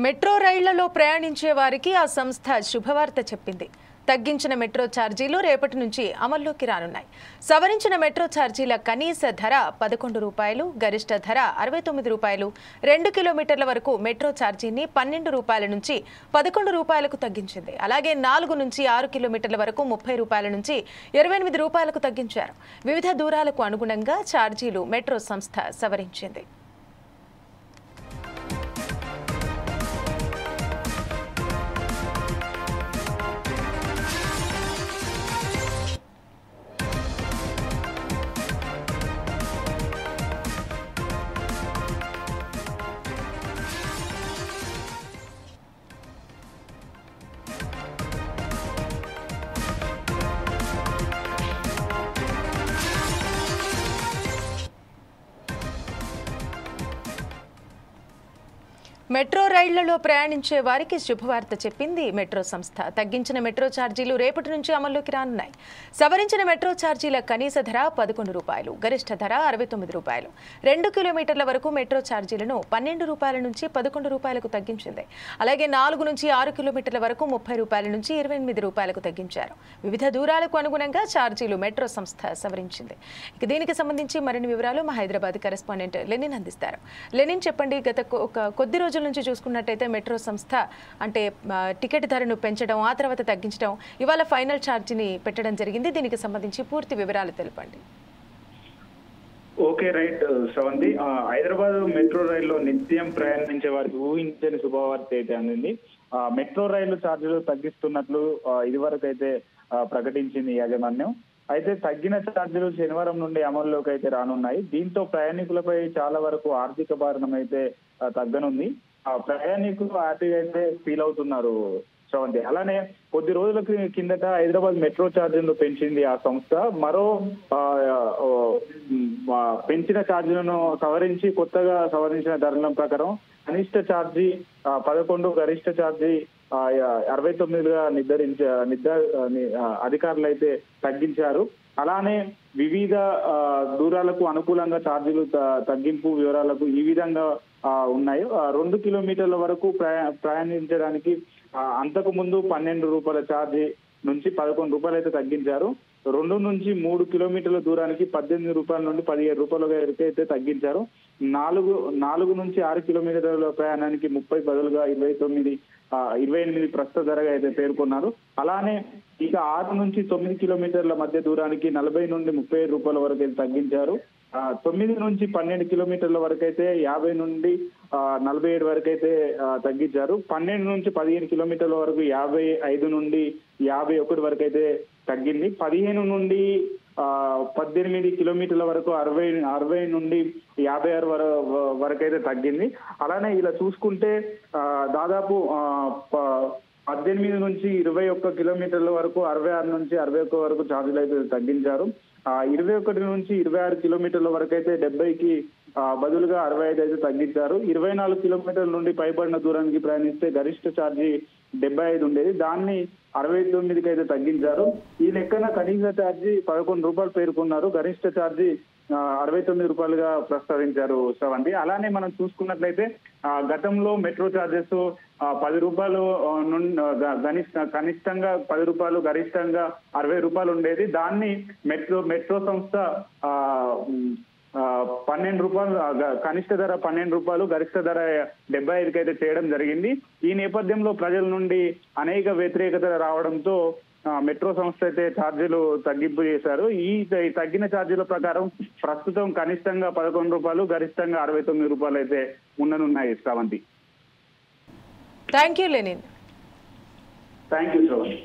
Metro రైళ్లలో ప్రయాణించే వారికి ఆ సంస్థ శుభవార్త చెప్పింది. తగ్గించిన మెట్రో ఛార్జీలు రేపటి నుంచి అమల్లోకి రానున్నాయి. సవరించిన మెట్రో ఛార్జీల కనీస ధర ₹11, గరిష్ట ధర ₹69. 2 కిలోమీటర్ల వరకు మెట్రో ఛార్జీని ₹12 నుంచి ₹11కు తగ్గించింది. అలాగే 4 నుంచి 6 కిలోమీటర్ల వరకు ₹30 నుంచి ₹28కు తగ్గించారు. వివిధ దూరాలకు అనుగుణంగా ఛార్జీలు మెట్రో సంస్థ సవరించింది. మెట్రో రైళ్లలో ప్రయాణించే వారికి శుభవార్త చెప్పింది మెట్రో సంస్థ. తగ్గించిన మెట్రో ఛార్జీలు రేపటి నుంచి అమల్లోకి రానున్నాయి. సవరించిన మెట్రో ఛార్జీల కనీస ధర ₹11, గరిష్ట ధర ₹69. 2 కిలోమీటర్ల వరకు మెట్రో ఛార్జీలను ₹12 నుంచి ₹11కు తగ్గించింది. అలాగే 4 నుంచి 6 కిలోమీటర్ల వరకు ₹30 నుంచి ₹28కు తగ్గించారు. వివిధ దూరాలకు అనుగుణంగా ఛార్జీలు మెట్రో సంస్థ సవరించింది. దీనికి సంబంధించి మరిన్ని వివరాలు మా హైదరాబాద్ కరెస్పాండెంట్ లెనిన్ అందిస్తారు. లెనిన్, చెప్పండి, గత కొద్ది రోజుల నుంచి చూసుకున్నట్టయితే మెట్రో సంస్థ అంటే టికెట్ ధరను పెంచడం, ఆ తర్వాత తగ్గించడం, ఇవాళ ఫైనల్ ఛార్జీని పెట్టడం జరిగింది. దీనికి సంబంధించి పూర్తి వివరాలు తెలపండి. Okay, right Sravanthi. Hyderabad metro రైల్లో నిత్యం ప్రయాణించే వారికి ఊహించని శుభవార్త అయితే అందింది. మెట్రో రైలు ఛార్జీలు తగ్గిస్తున్నట్లు ఇదివరకు అయితే ప్రకటించింది యాజమాన్యం. అయితే తగ్గిన ఛార్జీలు శనివారం నుండి అమల్లోకి అయితే రానున్నాయి. దీంతో ప్రయాణికులపై చాలా వరకు ఆర్థిక భారం అయితే తగ్గనుంది. ప్రయాణికులు హ్యాపీగా అయితే ఫీల్ అవుతున్నారు శ్రవంతి. అలానే కొద్ది రోజుల కిందట హైదరాబాద్ మెట్రో ఛార్జీలను పెంచింది ఆ సంస్థ. మరో పెంచిన ఛార్జీలను సవరించి కొత్తగా సవరించిన ధరల ప్రకారం కనిష్ట ఛార్జీ 11, గరిష్ట ఛార్జీ 69గా అధికారులు అయితే తగ్గించారు. అలానే వివిధ దూరాలకు అనుకూలంగా ఛార్జీలు తగ్గింపు వివరాలకు ఈ విధంగా ఉన్నాయి. 2 కిలోమీటర్ల వరకు ప్రయాణించడానికి అంతకు ముందు ₹12 ఛార్జీ నుంచి ₹11 అయితే తగ్గించారు. 2 నుంచి 3 కిలోమీటర్ల దూరానికి ₹18 నుండి ₹17 అయితే తగ్గించారు. 4 నుంచి 6 కిలోమీటర్ల ప్రయాణానికి 30 బదులుగా 28 ప్రస్తుత ధరగా అయితే పేర్కొన్నారు. అలానే ఇక 6 నుంచి 9 కిలోమీటర్ల మధ్య దూరానికి ₹40 నుండి ₹35 వరకు అయితే తగ్గించారు. 9 నుంచి 12 కిలోమీటర్ల వరకు అయితే 50 నుండి 47 వరకు అయితే తగ్గించారు. 12 నుంచి 15 కిలోమీటర్ల వరకు 55 నుండి 51 వరకు అయితే తగ్గింది. 15 నుండి 18 కిలోమీటర్ల వరకు 60 నుండి 56 వరకు అయితే తగ్గింది. అలానే ఇలా చూసుకుంటే దాదాపు 18 నుంచి 21 కిలోమీటర్ల వరకు 66 నుంచి 61 వరకు ఛార్జీలు అయితే తగ్గించారు. 21 నుంచి 26 కిలోమీటర్ల వరకు అయితే 70కి బదులుగా 65 అయితే తగ్గించారు. 24 కిలోమీటర్ల నుండి పైబడిన దూరానికి ప్రయాణిస్తే గరిష్ట ఛార్జీ 75 ఉండేది, దాన్ని 69కి అయితే తగ్గించారు. ఈ లెక్కన కనీస ఛార్జీ ₹11 పేర్కొన్నారు, గరిష్ట ఛార్జీ ₹69గా ప్రస్తావించారు శ్రవంతి. అలానే మనం చూసుకున్నట్లయితే గతంలో మెట్రో ఛార్జెస్ ₹10 కనిష్టంగా ₹10, గరిష్టంగా ₹60 ఉండేది. దాన్ని మెట్రో సంస్థ ₹12, కనిష్ట ధర ₹12, గరిష్ట ధర 75కి అయితే చేయడం జరిగింది. ఈ నేపథ్యంలో ప్రజల నుండి అనేక వ్యతిరేకత రావడంతో మెట్రో సంస్థ అయితే ఛార్జీలు తగ్గింపు చేశారు. ఈ తగ్గిన ఛార్జీల ప్రకారం ప్రస్తుతం కనిష్టంగా ₹11, గరిష్టంగా ₹69 అయితే ఉండనున్నాయి Sravanthi. Thank you Lenin. Thank you Sravanthi.